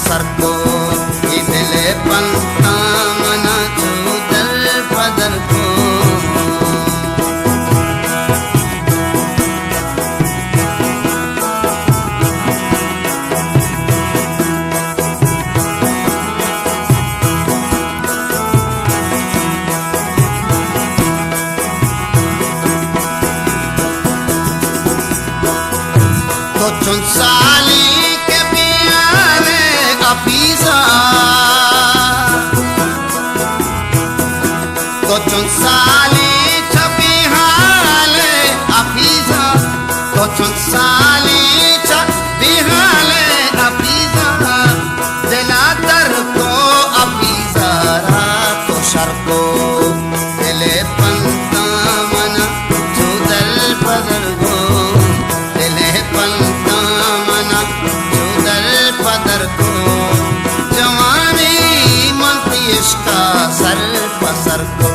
सरको इदले पंता मना चूदल पदर को तो चुनसाली के पियारे अफीजा तो चुनसाली छपी हाले अफीजा तो चुनसाली छपी हाले अफीजा दिलातर को अफीजा रातो शर्को दिले पंता मना चूदल पदर गो दिले पंता मना चूदल पदर को जवानी मनती इश्का सर पसर को